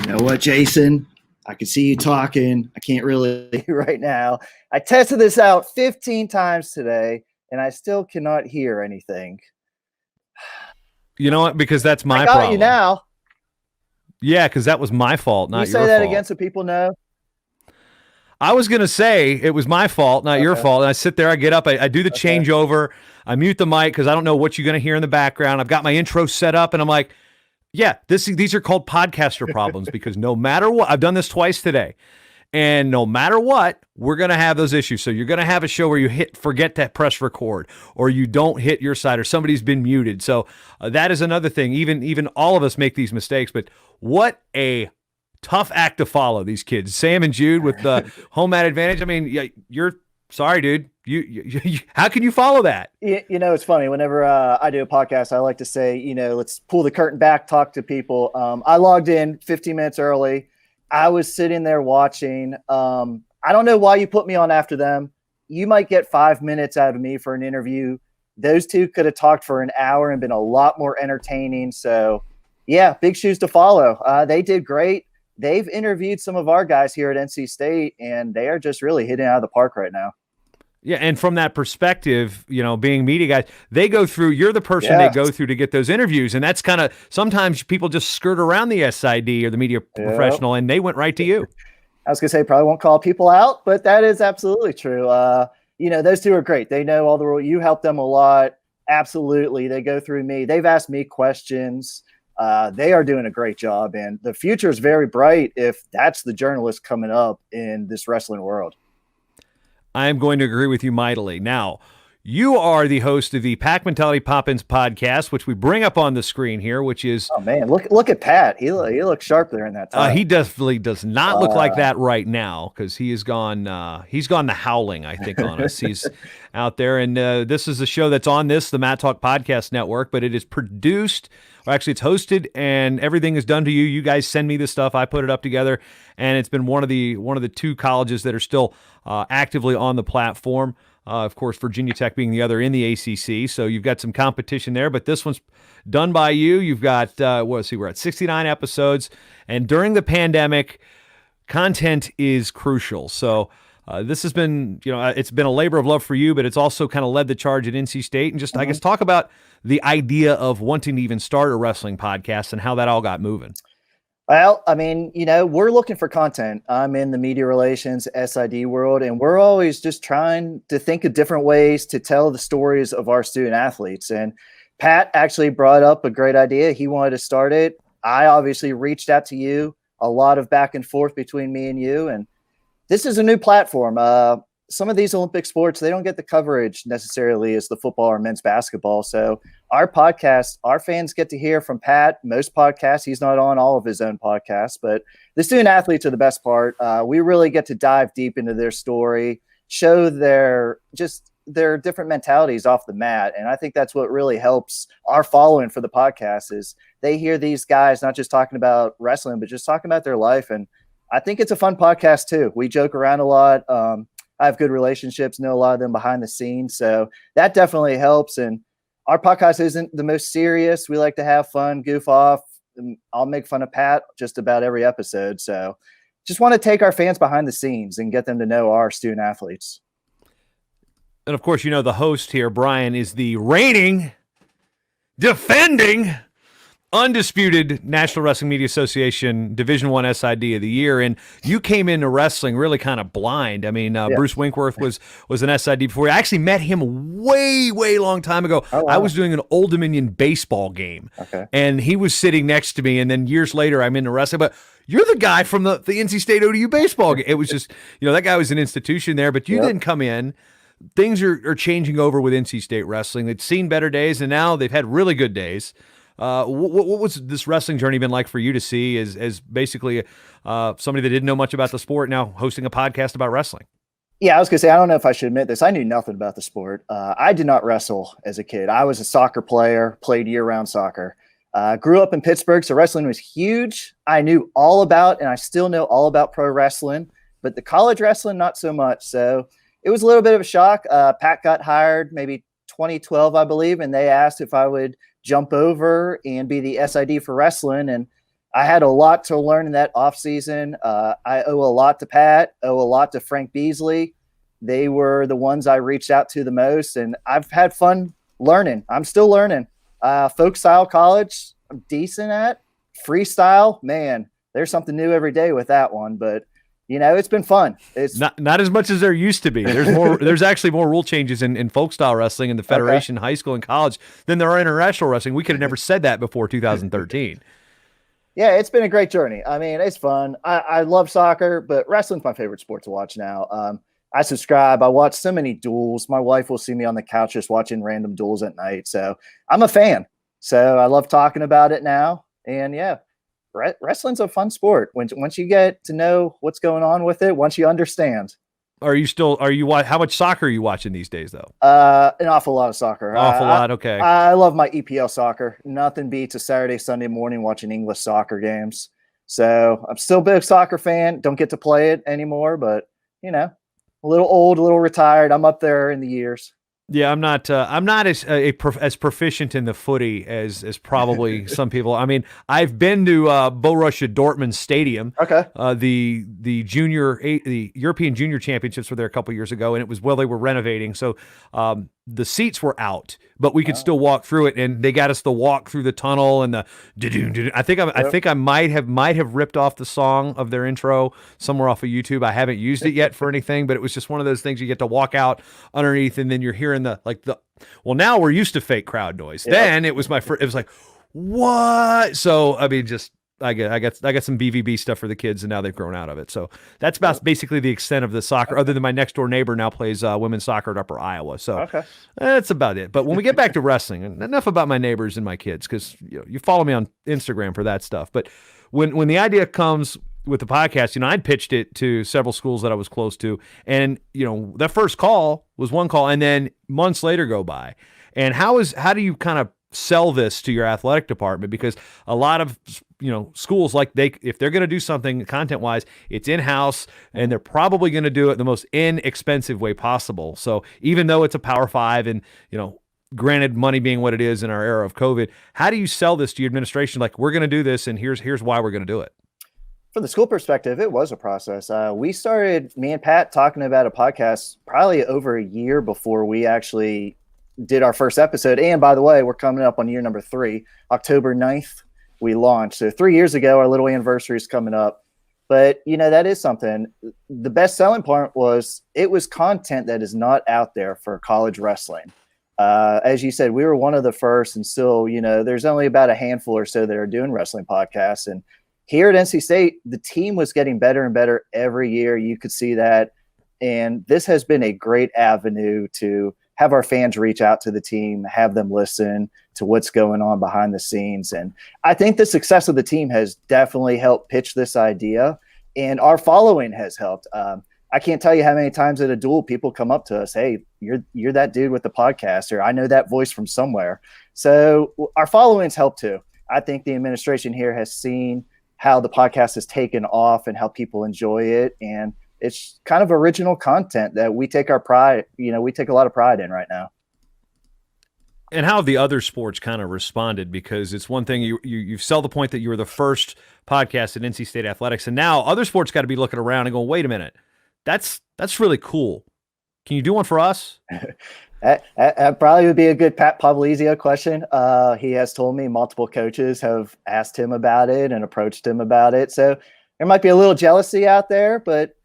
You know what, Jason? I can see you talking. I can't really right now. I tested this out 15 times today, and I still cannot hear anything. You know what? Because that's my I got problem. you now. Yeah, because that was my fault, not you your say fault. that again so people know? I was going to say it was my fault, not your fault. And I sit there, I get up, I do the changeover, I mute the mic because I don't know what you're going to hear in the background. I've got my intro set up, and I'm like, yeah, these are called podcaster problems because no matter what, I've done this twice today. And no matter what, we're going to have those issues. So you're going to have a show where you forget to press record, or you don't hit your side, or somebody's been muted. So that is another thing. Even all of us make these mistakes. But what a tough act to follow, these kids. Sam and Jude with the home ad advantage. I mean, you're sorry, dude. You how can you follow that? You know, it's funny. Whenever I do a podcast, I like to say, let's pull the curtain back, talk to people. I logged in 15 minutes early. I was sitting there watching. I don't know why you put me on after them. You might get 5 minutes out of me for an interview. Those two could have talked for an hour and been a lot more entertaining. So, yeah, big shoes to follow. They did great. They've interviewed some of our guys here at NC State, and they are just really hitting out of the park right now. Yeah, and from that perspective, being media guys, they go through, you're the person they go through to get those interviews. And that's kind of, sometimes people just skirt around the SID or the media professional, and they went right to you. I was going to say, probably won't call people out, but that is absolutely true. Those two are great. They know all the rules. You help them a lot. Absolutely. They go through me. They've asked me questions. They are doing a great job, and the future is very bright if that's the journalist coming up in this wrestling world. I'm going to agree with you mightily. Now, you are the host of the Pack Mentality Pop-Ins podcast, which we bring up on the screen here, which is... Oh, man, look at Pat. He looks sharp there in that time. He definitely does not look like that right now, because he has gone the howling, I think, on us. He's out there, and this is a show that's on the Matt Talk Podcast Network, but it is produced... Actually, it's hosted, and everything is done to you. You guys send me the stuff. I put it up together, and it's been one of the two colleges that are still actively on the platform. Of course, Virginia Tech being the other in the ACC. So you've got some competition there, but this one's done by you. You've got we're at 69 episodes, and during the pandemic, content is crucial. So. This has been, it's been a labor of love for you, but it's also kind of led the charge at NC State. And just, I guess, talk about the idea of wanting to even start a wrestling podcast and how that all got moving. Well, I mean, we're looking for content. I'm in the media relations SID world, and we're always just trying to think of different ways to tell the stories of our student athletes. And Pat actually brought up a great idea. He wanted to start it. I obviously reached out to you, a lot of back and forth between me and you, and this is a new platform. Some of these Olympic sports, they don't get the coverage necessarily as the football or men's basketball. So our podcast, our fans get to hear from Pat. Most podcasts, he's not on all of his own podcasts, but the student athletes are the best part. We really get to dive deep into their story, show their different mentalities off the mat. And I think that's what really helps our following for the podcast is they hear these guys not just talking about wrestling, but just talking about their life. And I think it's a fun podcast too. We joke around a lot. I have good relationships, know a lot of them behind the scenes. So that definitely helps. And our podcast isn't the most serious. We like to have fun, goof off. And I'll make fun of Pat just about every episode. So just want to take our fans behind the scenes and get them to know our student athletes. And of course, the host here, Brian, is the reigning, defending, undisputed National Wrestling Media Association Division I SID of the year, and you came into wrestling really kind of blind. I mean, Bruce Winkworth was an SID before. I actually met him way long time ago. Oh, wow. I was doing an Old Dominion baseball game, and he was sitting next to me, and then years later, I'm into wrestling, but you're the guy from the NC State ODU baseball game. It was just, that guy was an institution there, but you didn't come in. Things are changing over with NC State wrestling. They've seen better days, and now they've had really good days. What was this wrestling journey been like for you to see as basically somebody that didn't know much about the sport now hosting a podcast about wrestling? Yeah, I was going to say, I don't know if I should admit this. I knew nothing about the sport. I did not wrestle as a kid. I was a soccer player, played year-round soccer. Grew up in Pittsburgh, so wrestling was huge. I knew all about, and I still know all about pro wrestling, but the college wrestling, not so much. So it was a little bit of a shock. Pat got hired maybe 2012, I believe, and they asked if I would jump over and be the SID for wrestling. And I had a lot to learn in that off season. I owe a lot to Pat, owe a lot to Frank Beasley. They were the ones I reached out to the most, and I've had fun learning. I'm still learning. Folk style college, I'm decent at. Freestyle, man, there's something new every day with that one. But it's been fun. It's not as much as there used to be. There's more. There's actually more rule changes in folk style wrestling in the Federation, high school, and college than there are international wrestling. We could have never said that before 2013. Yeah, it's been a great journey. I mean, it's fun. I love soccer, but wrestling's my favorite sport to watch now. I subscribe. I watch so many duels. My wife will see me on the couch just watching random duels at night. So I'm a fan. So I love talking about it now. And yeah, wrestling's a fun sport. Once you get to know what's going on with it, once you understand. Are you how much soccer are you watching these days though? An awful lot of soccer. Awful lot. Okay. I love my EPL soccer. Nothing beats a Saturday, Sunday morning watching English soccer games. So I'm still a big soccer fan. Don't get to play it anymore, but a little old, a little retired. I'm up there in the years. Yeah, I'm not as proficient in the footy as probably some people. I mean, I've been to Borussia Dortmund Stadium. Okay. The European Junior Championships were there a couple years ago, and it was they were renovating, so the seats were out, but we could still walk through it, and they got us to walk through the tunnel and the. I think I might have ripped off the song of their intro somewhere off of YouTube. I haven't used it yet for anything, but it was just one of those things you get to walk out underneath, and then you're hearing well, now we're used to fake crowd noise. Yeah. Then it was it was like, what? So I mean, just I got some BVB stuff for the kids, and now they've grown out of it. So that's about basically the extent of the soccer. Other than my next door neighbor now plays women's soccer at Upper Iowa. So that's about it. But when we get back to wrestling, enough about my neighbors and my kids, because you follow me on Instagram for that stuff. But when the idea comes with the podcast, I'd pitched it to several schools that I was close to, and that first call was one call, and then months later go by. And how do you kind of sell this to your athletic department? Because a lot of schools, if they're going to do something content wise, it's in-house, and they're probably going to do it the most inexpensive way possible. So even though it's a Power 5, and granted, money being what it is in our era of COVID, how do you sell this to your administration? Like, we're going to do this, and here's why we're going to do it. From the school perspective, it was a process. Me and Pat talking about a podcast probably over a year before we actually did our first episode. And by the way, we're coming up on year number 3, October 9th, we launched. So 3 years ago, our little anniversary is coming up. But, that is something. The best selling part was it was content that is not out there for college wrestling. As you said, we were one of the first, and still, there's only about a handful or so that are doing wrestling podcasts. And here at NC State, the team was getting better and better every year. You could see that. And this has been a great avenue to have our fans reach out to the team, have them listen to what's going on behind the scenes. And I think the success of the team has definitely helped pitch this idea, and our following has helped. I can't tell you how many times at a duel people come up to us, hey, you're that dude with the podcast, or I know that voice from somewhere. So our following's helped too. I think the administration here has seen how the podcast has taken off and how people enjoy it. And it's kind of original content that we take our pride, we take a lot of pride in right now. And how have the other sports kind of responded? Because it's one thing you sell the point that you were the first podcast at NC State Athletics, and now other sports got to be looking around and going, wait a minute, that's really cool. Can you do one for us? That probably would be a good Pat Popolizio question. He has told me multiple coaches have asked him about it and approached him about it. So there might be a little jealousy out there, but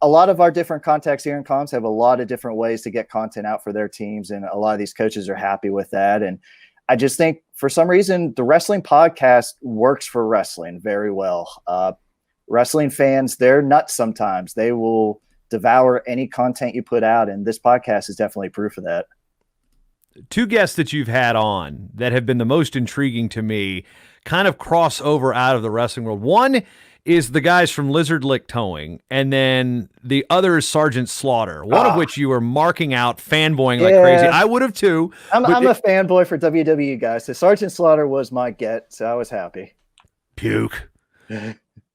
a lot of our different contacts here in comms have a lot of different ways to get content out for their teams, and a lot of these coaches are happy with that. And I just think for some reason the wrestling podcast works for wrestling very well. Wrestling fans, they're nuts sometimes. They will devour any content you put out, and this podcast is definitely proof of that. 2 guests that you've had on that have been the most intriguing to me kind of cross over out of the wrestling world. One is the guys from Lizard Lick Towing, and then the other is Sergeant Slaughter, one of which you were marking out, fanboying like crazy. I would have too. I'm a fanboy for WWE guys, so Sergeant Slaughter was my get, so I was happy. Puke.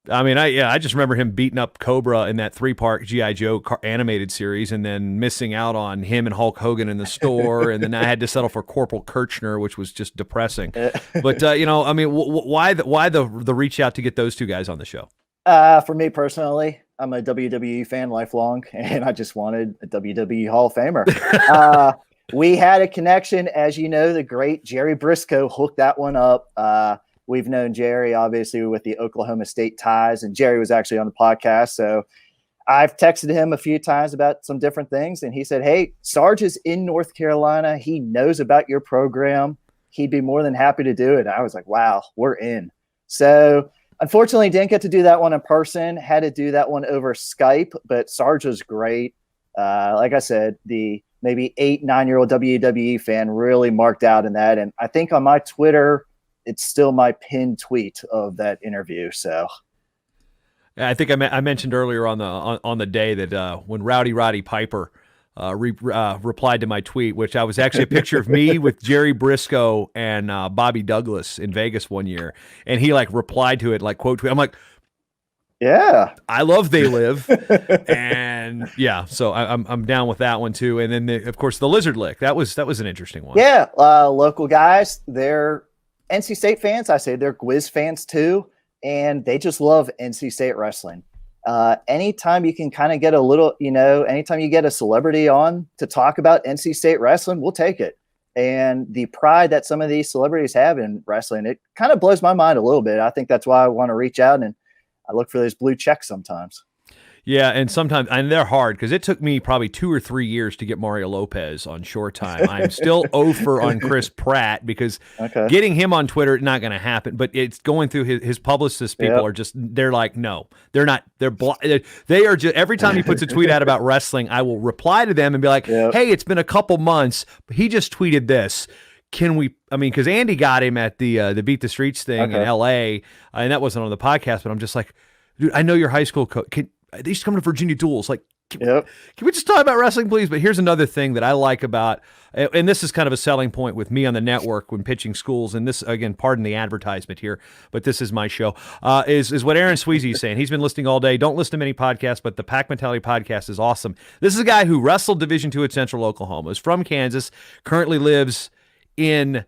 I mean, I just remember him beating up Cobra in that 3-part G.I. Joe animated series, and then missing out on him and Hulk Hogan in the store, and then I had to settle for Corporal Kirchner, which was just depressing. But I mean, why the reach out to get those two guys on the show? For me personally, I'm a WWE fan lifelong, and I just wanted a WWE Hall of Famer. We had a connection, as you know, the great Jerry Briscoe hooked that one up. We've known Jerry, obviously, with the Oklahoma State ties, and Jerry was actually on the podcast. So I've texted him a few times about some different things, and he said, hey, Sarge is in North Carolina. He knows about your program. He'd be more than happy to do it. I was like, wow, we're in. So unfortunately, didn't get to do that one in person. Had to do that one over Skype, but Sarge was great. Like I said, the maybe 8-9-year-old WWE fan really marked out in that. And I think on my Twitter, it's still my pinned tweet of that interview. So I think I mentioned earlier on the day that when Rowdy Roddy Piper replied to my tweet, which I was actually a picture of me with Jerry Briscoe and Bobby Douglas in Vegas one year, and he like replied to it like quote tweet. I'm like, yeah, I love They Live, and yeah, so I'm down with that one too. And then of course the Lizard Lick, that was an interesting one. Yeah, local guys, they're NC State fans. I say they're Gwiz fans too, and they just love NC State wrestling. Anytime you can kind of get a little, anytime you get a celebrity on to talk about NC State wrestling, we'll take it. And the pride that some of these celebrities have in wrestling, it kind of blows my mind a little bit. I think that's why I want to reach out, and I look for those blue checks sometimes. Yeah, and sometimes, and they're hard because it took me probably 2 or 3 years to get Mario Lopez on Short Time. I'm still over on Chris Pratt because getting him on Twitter not going to happen. But it's going through his publicist people are just, they're like, no, they're not. They are just, every time he puts a tweet out about wrestling, I will reply to them and be like, hey, it's been a couple months, but he just tweeted this. Can we? I mean, because Andy got him at the Beat the Streets thing in L.A. And that wasn't on the podcast, but I'm just like, dude, I know your high school coach. They used to come to Virginia Duels. Like, can we just talk about wrestling, please? But here's another thing that I like about, and this is kind of a selling point with me on the network when pitching schools. And this, again, pardon the advertisement here, but this is my show. Is what Aaron Sweezy is saying. He's been listening all day. Don't listen to many podcasts, but the Pack Mentality podcast is awesome. This is a guy who wrestled Division II at Central Oklahoma. Is from Kansas. Currently lives in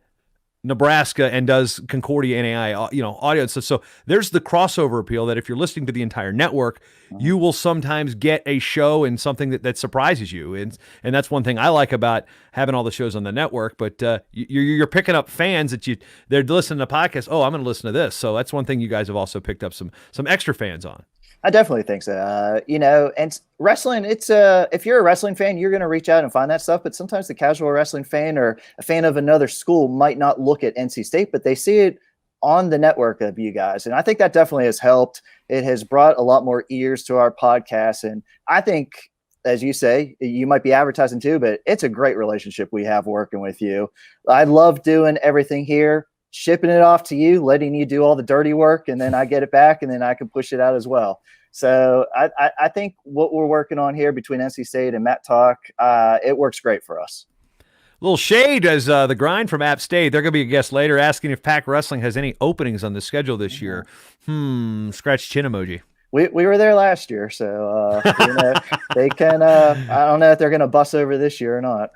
Nebraska and does Concordia NAI, audio and stuff. So there's the crossover appeal that if you're listening to the entire network, you will sometimes get a show and something that surprises you. And that's one thing I like about having all the shows on the network. But you're picking up fans that they're listening to podcasts. Oh, I'm going to listen to this. So that's one thing you guys have also picked up some extra fans on. I definitely think so. And wrestling, it's if you're a wrestling fan, you're going to reach out and find that stuff. But sometimes the casual wrestling fan or a fan of another school might not look at NC State, but they see it on the network of you guys. And I think that definitely has helped. It has brought a lot more ears to our podcast. And I think, as you say, you might be advertising too, but it's a great relationship we have working with you. I love doing everything here, shipping it off to you, letting you do all the dirty work, and then I get it back, and then I can push it out as well. So I think what we're working on here between NC State and Matt Talk, it works great for us. A little shade as the Grind from App State. They're going to be a guest later asking if Pack Wrestling has any openings on the schedule this year. Scratch chin emoji. We were there last year, so they can. I don't know if they're going to bust over this year or not.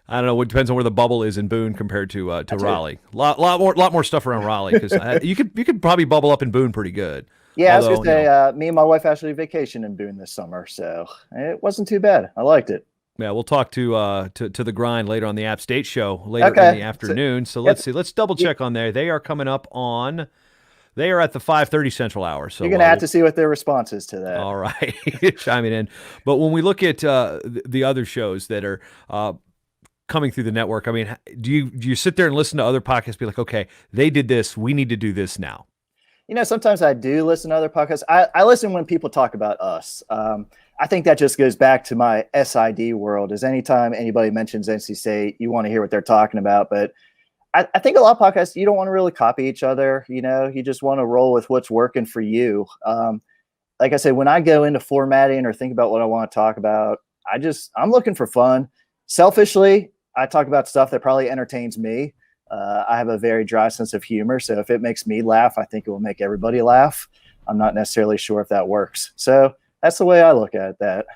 I don't know. It depends on where the bubble is in Boone compared to Raleigh. Lot more stuff around Raleigh because you could probably bubble up in Boone pretty good. Yeah, although, I was going to say, me and my wife actually vacationed in Boone this summer, so it wasn't too bad. I liked it. Yeah, we'll talk to the Grind later on the App State show later in the afternoon. So let's see. Let's double check on there. They are coming up on. They are at the 5:30 Central Hour. So you're going to have to see what their response is to that. All right, chiming in. But when we look at the other shows that are coming through the network, I mean, do you sit there and listen to other podcasts and be like, okay, they did this, we need to do this now? Sometimes I do listen to other podcasts. I listen when people talk about us. I think that just goes back to my SID world, is anytime anybody mentions NC State, you want to hear what they're talking about. But I think a lot of podcasts, you don't want to really copy each other. You just want to roll with what's working for you. Like I said, when I go into formatting or think about what I want to talk about, I'm looking for fun. Selfishly, I talk about stuff that probably entertains me. I have a very dry sense of humor, so if it makes me laugh, I think it will make everybody laugh. I'm not necessarily sure if that works. So that's the way I look at that.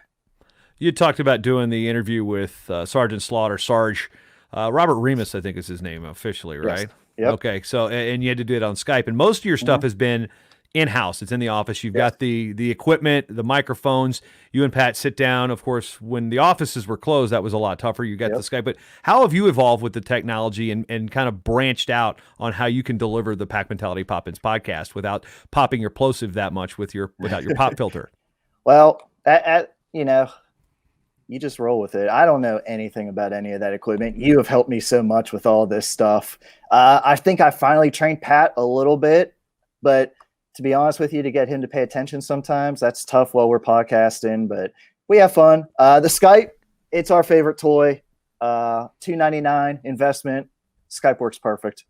You talked about doing the interview with Sergeant Slaughter, Sarge. Robert Remus, I think is his name officially, right? Yes. Yep. Okay, so and you had to do it on Skype, and most of your stuff has been in-house. It's in the office. You've got the equipment, the microphones. You and Pat sit down. Of course, when the offices were closed, that was a lot tougher. You got the Skype. But how have you evolved with the technology and kind of branched out on how you can deliver the Pack Mentality Pop-Ins podcast without popping your plosive that much without your pop filter? Well, you just roll with it. I don't know anything about any of that equipment. You have helped me so much with all this stuff. I think I finally trained Pat a little bit, but to be honest with you, to get him to pay attention sometimes, that's tough while we're podcasting, but we have fun. The Skype, it's our favorite toy. $2.99 investment. Skype works perfect.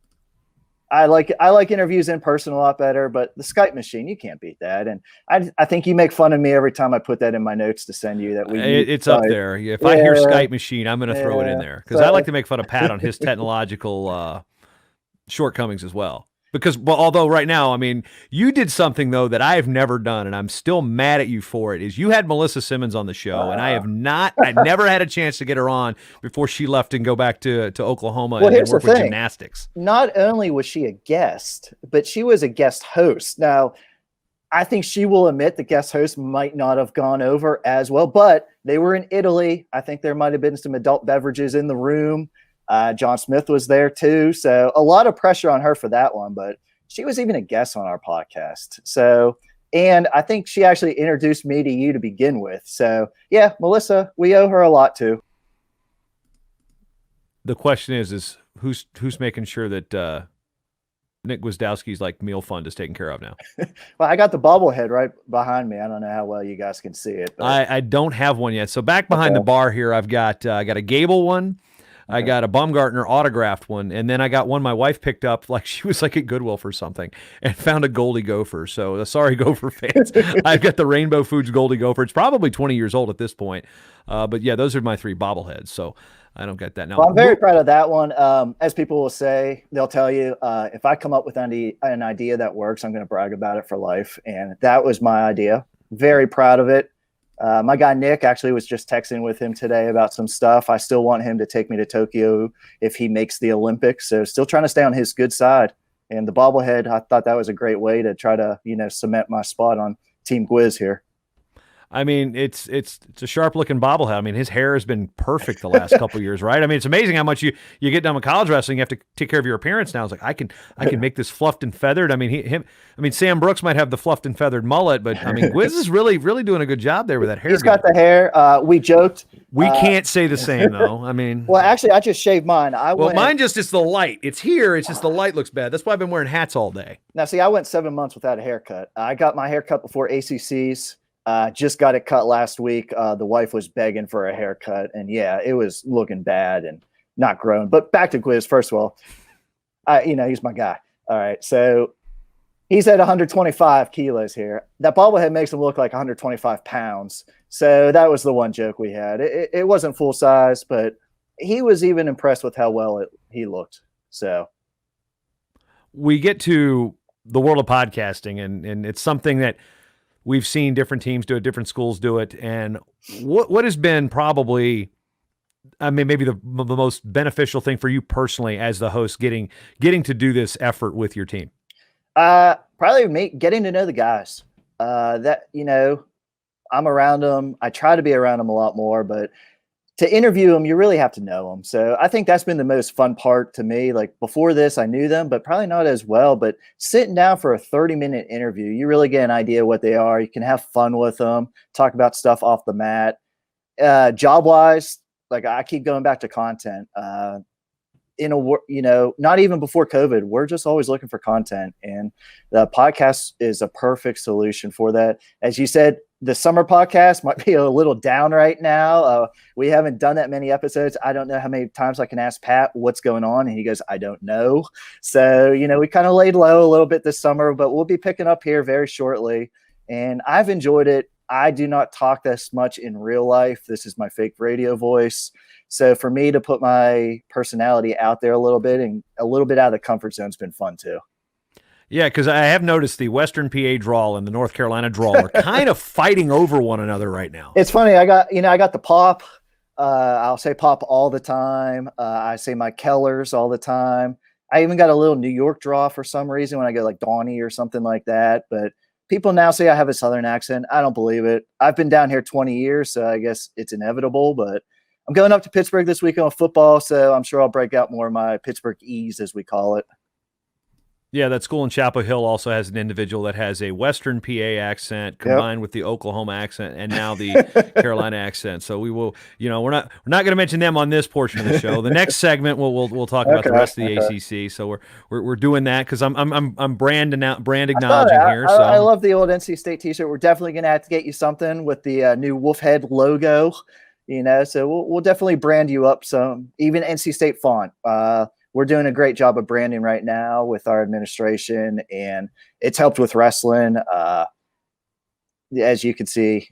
I like interviews in person a lot better, but the Skype machine, you can't beat that. And I think you make fun of me every time I put that in my notes to send you that it's up there. If I hear Skype machine, I'm going to throw it in there because I like to make fun of Pat on his technological shortcomings as well. Because, well, although right now, I mean, you did something, though, that I have never done, and I'm still mad at you for it, is you had Melissa Simmons on the show, and I never had a chance to get her on before she left and go back to Oklahoma and work with gymnastics. Not only was she a guest, but she was a guest host. Now, I think she will admit the guest host might not have gone over as well, but they were in Italy. I think there might have been some adult beverages in the room. John Smith was there too. So a lot of pressure on her for that one, but she was even a guest on our podcast. So, and I think she actually introduced me to you to begin with. So yeah, Melissa, we owe her a lot too. The question is who's making sure that Nick Gwizdowski's like meal fund is taken care of now? Well, I got the bobblehead right behind me. I don't know how well you guys can see it. But... I don't have one yet. So back behind the bar here, I've got a Gable one. I got a Baumgartner autographed one, and then I got one my wife picked up, like she was like at Goodwill for something, and found a Goldie Gopher. So sorry, Gopher fans. I've got the Rainbow Foods Goldie Gopher. It's probably 20 years old at this point. But yeah, those are my 3 bobbleheads. So I don't get that now. Well, I'm very proud of that one. As people will say, they'll tell you, if I come up with an idea that works, I'm going to brag about it for life. And that was my idea. Very proud of it. My guy Nick actually was just texting with him today about some stuff. I still want him to take me to Tokyo if he makes the Olympics. So still trying to stay on his good side. And the bobblehead, I thought that was a great way to try to, cement my spot on Team Gwiz here. I mean, it's a sharp looking bobblehead. I mean, his hair has been perfect the last couple of years, right? I mean, it's amazing how much you get done with college wrestling. You have to take care of your appearance now. It's like I can make this fluffed and feathered. I mean, Sam Brooks might have the fluffed and feathered mullet, but I mean, Gwiz is really doing a good job there with that hair. He's got the hair. We joked. We can't say the same though. I mean, well, actually, I just shaved mine. Mine it's the light. It's here. It's just the light looks bad. That's why I've been wearing hats all day. Now, see, I went 7 months without a haircut. I got my hair cut before ACCs. Just got it cut last week. The wife was begging for a haircut, and yeah, it was looking bad and not grown. But back to Gwiz, first of all, he's my guy. All right, so he's at 125 kilos here. That bobblehead makes him look like 125 pounds. So that was the one joke we had. It wasn't full size, but he was even impressed with how well he looked. So we get to the world of podcasting, and it's something that we've seen different teams do it, different schools do it. And what has been probably, I mean, maybe the most beneficial thing for you personally as the host, getting to do this effort with your team? Probably getting to know the guys. I'm around them. I try to be around them a lot more, but to interview them, you really have to know them. So I think that's been the most fun part to me. Like before this, I knew them, but probably not as well. But sitting down for a 30-minute interview, you really get an idea what they are. You can have fun with them, talk about stuff off the mat. Job-wise, like I keep going back to content. Not even before COVID, we're just always looking for content. And the podcast is a perfect solution for that. As you said, the summer podcast might be a little down right now. We haven't done that many episodes. I don't know how many times I can ask Pat what's going on. And he goes, I don't know. So, we kind of laid low a little bit this summer, but we'll be picking up here very shortly. And I've enjoyed it. I do not talk this much in real life. This is my fake radio voice. So for me to put my personality out there a little bit and a little bit out of the comfort zone has been fun too. Yeah, because I have noticed the Western PA drawl and the North Carolina drawl are kind of fighting over one another right now. It's funny. I got the pop. I'll say pop all the time. I say my Kellers all the time. I even got a little New York draw for some reason when I go like Donnie or something like that. But people now say I have a Southern accent. I don't believe it. I've been down here 20 years, so I guess it's inevitable. But I'm going up to Pittsburgh this weekend on football, so I'm sure I'll break out more of my Pittsburgh E's, as we call it. Yeah, that school in Chapel Hill also has an individual that has a Western PA accent combined with the Oklahoma accent and now the Carolina accent. So we will, we're not going to mention them on this portion of the show. The next segment we'll talk about the rest of the ACC. So we're doing that because I'm brand acknowledging here. So I love the old NC State T-shirt. We're definitely going to have to get you something with the new wolf head logo. So we'll definitely brand you up some, even NC State font. We're doing a great job of branding right now with our administration, and it's helped with wrestling. As you can see,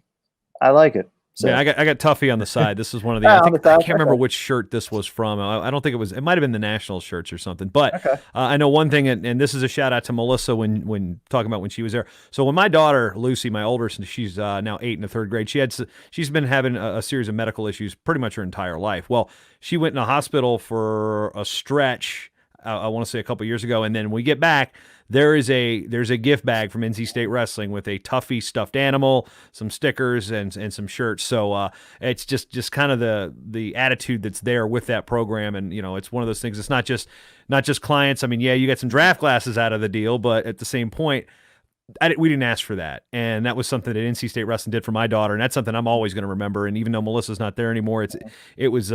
I like it. So. Yeah, I got Tuffy on the side. This is one of the. I can't remember which shirt this was from. I don't think it was. It might have been the national shirts or something. But I know one thing, and this is a shout out to Melissa when talking about when she was there. So when my daughter Lucy, my older, she's now 8 in the 3rd grade. She's been having a series of medical issues pretty much her entire life. Well, she went in a hospital for a stretch. I want to say a couple years ago, and then when we get back, there's a gift bag from NC State Wrestling with a Tuffy stuffed animal, some stickers, and some shirts. So it's just kind of the attitude that's there with that program, and it's one of those things. It's not just clients. I mean, yeah, you get some draft glasses out of the deal, but at the same point, we didn't ask for that, and that was something that NC State Wrestling did for my daughter, and that's something I'm always going to remember. And even though Melissa's not there anymore, it was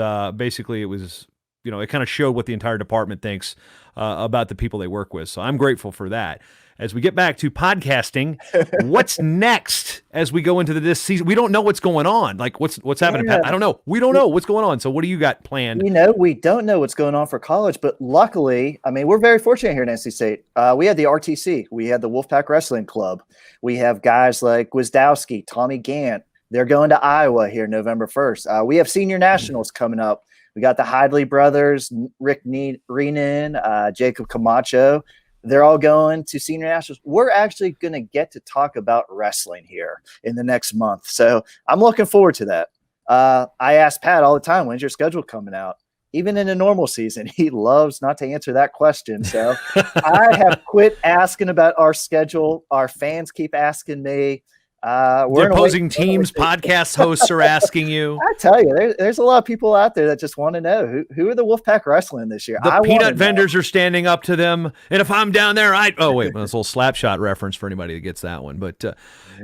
it kind of showed what the entire department thinks about the people they work with. So I'm grateful for that. As we get back to podcasting, what's next as we go into this season? We don't know what's going on. Like what's happening, Pat? I don't know. We don't know what's going on. So what do you got planned? We don't know what's going on for college, but luckily, I mean, we're very fortunate here at NC State. We had the RTC. We had the Wolfpack Wrestling Club. We have guys like Gwizdowski, Tommy Gant. They're going to Iowa here November 1st. We have senior nationals coming up. We got the Hidley brothers, Rick Reenan, Jacob Camacho. They're all going to senior nationals. We're actually going to get to talk about wrestling here in the next month. So I'm looking forward to that. I ask Pat all the time, when's your schedule coming out? Even in a normal season, he loves not to answer that question. So I have quit asking about our schedule. Our fans keep asking me. The opposing teams podcast hosts are asking you. I tell you, there's a lot of people out there that just want to know who are the Wolfpack Wrestling this year. The peanut vendors are standing up to them, and if I'm down there, that's a little Slapshot reference for anybody that gets that one. But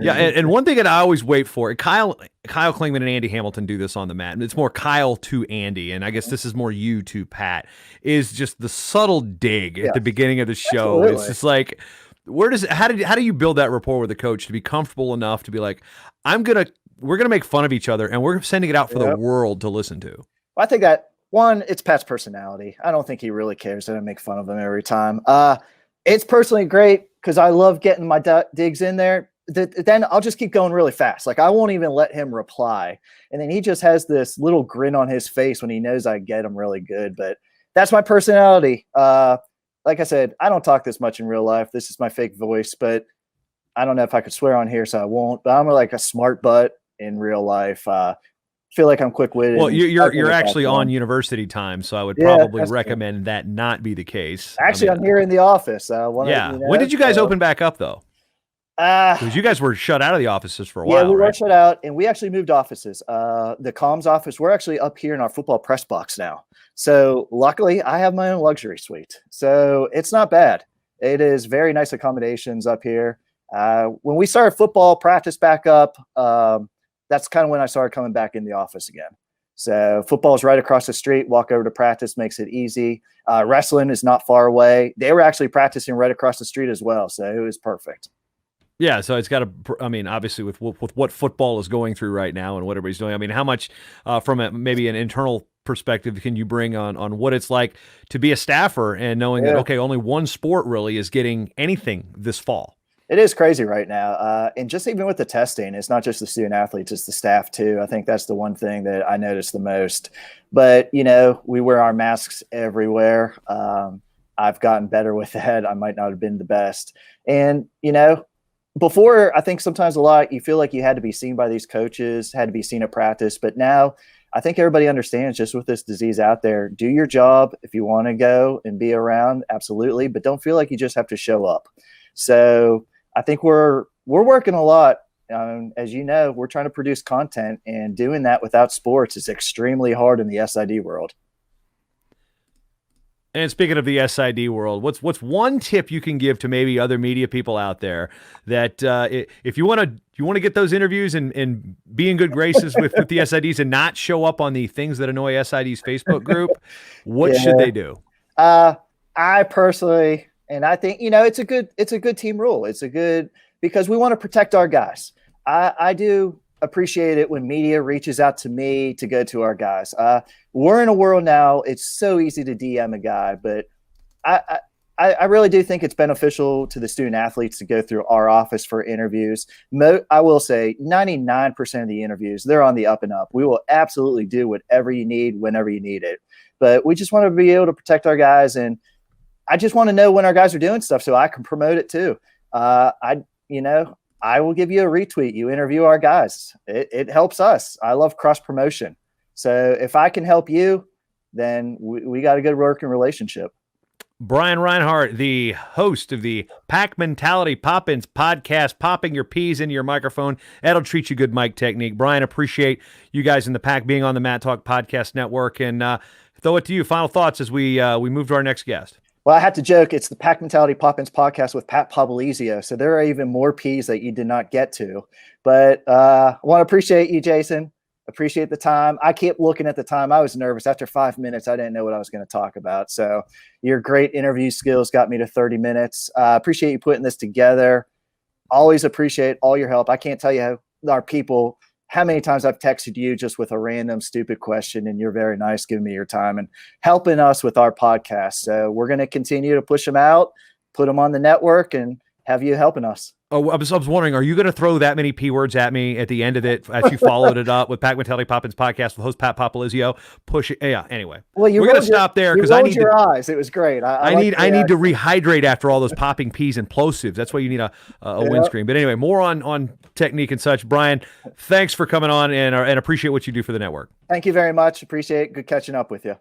and one thing that I always wait for, Kyle Klingman and Andy Hamilton do this on the mat, and it's more Kyle to Andy, and I guess this is more you to Pat, is just the subtle dig at the beginning of the show. Absolutely. It's just like, how do you build that rapport with the coach to be comfortable enough to be like, we're gonna make fun of each other and we're sending it out for the world to listen to? Well, I think that it's Pat's personality. I don't think he really cares that I make fun of him every time. It's personally great because I love getting my digs in there. Then I'll just keep going really fast. Like I won't even let him reply, and then he just has this little grin on his face when he knows I get him really good. But that's my personality. Like I said, I don't talk this much in real life. This is my fake voice, but I don't know if I could swear on here, so I won't. But I'm like a smart butt in real life. Feel like I'm quick-witted. Well, you're actually on university time, so I would probably recommend that not be the case. Actually, I'm here in the office. When did you guys open back up, though? Because you guys were shut out of the offices for a while. Yeah, we were shut out, and we actually moved offices. The comms office, we're actually up here in our football press box now. So luckily, I have my own luxury suite. So it's not bad. It is very nice accommodations up here. When we started football practice back up, that's kind of when I started coming back in the office again. So football is right across the street. Walk over to practice makes it easy. Wrestling is not far away. They were actually practicing right across the street as well. So it was perfect. Yeah, so it's got to. I mean, obviously, with what football is going through right now and what everybody's doing. I mean, how much from maybe an internal perspective can you bring on what it's like to be a staffer and knowing that only one sport really is getting anything this fall? It is crazy right now, and just even with the testing, it's not just the student athletes; it's the staff too. I think that's the one thing that I noticed the most. But we wear our masks everywhere. I've gotten better with that. I might not have been the best. And, you know, before, I think sometimes a lot, you feel like you had to be seen by these coaches, had to be seen at practice. But now I think everybody understands, just with this disease out there, do your job. If you want to go and be around, absolutely. But don't feel like you just have to show up. So I think we're working a lot. As you know, we're trying to produce content, and doing that without sports is extremely hard in the SID world. And speaking of the SID world, what's one tip you can give to maybe other media people out there that if you want to get those interviews and be in good graces with the SIDs and not show up on the Things That Annoy SIDs Facebook group, what should they do? I personally, and I think, you know, it's a good team rule. It's a good, because we want to protect our guys. I do appreciate it when media reaches out to me to go to our guys. We're in a world now, it's so easy to DM a guy, but I really do think it's beneficial to the student athletes to go through our office for interviews. I will say 99% of the interviews, they're on the up and up. We will absolutely do whatever you need, whenever you need it. But we just want to be able to protect our guys. And I just want to know when our guys are doing stuff so I can promote it too. I will give you a retweet. You interview our guys. It helps us. I love cross promotion. So if I can help you, then we got a good working relationship. Brian Reinhardt, the host of the Pack Mentality Pop-Ins podcast, popping your peas into your microphone. That'll treat you good mic technique. Brian, appreciate you guys in the Pack being on the Matt Talk Podcast Network. And throw it to you. Final thoughts as we move to our next guest. Well, I had to joke. It's the Pack Mentality Pop-Ins podcast with Pat Popolizio. So there are even more P's that you did not get to. But I want to appreciate you, Jason. Appreciate the time. I kept looking at the time. I was nervous. After 5 minutes, I didn't know what I was going to talk about. So your great interview skills got me to 30 minutes. Appreciate you putting this together. Always appreciate all your help. I can't tell you how many times I've texted you just with a random stupid question, and you're very nice giving me your time and helping us with our podcast. So we're going to continue to push them out, put them on the network, and have you helping us. Oh, I was wondering, are you going to throw that many P words at me at the end of it as you followed it up with Pack Mentality Pop-Ins podcast with host Pat Popolizio? Yeah. Anyway, well, we're going to stop there because I need your eyes. It was great. I need to rehydrate after all those popping P's and plosives. That's why you need a windscreen. But anyway, more on technique and such. Brian, thanks for coming on and appreciate what you do for the network. Thank you very much. Appreciate it. Good catching up with you.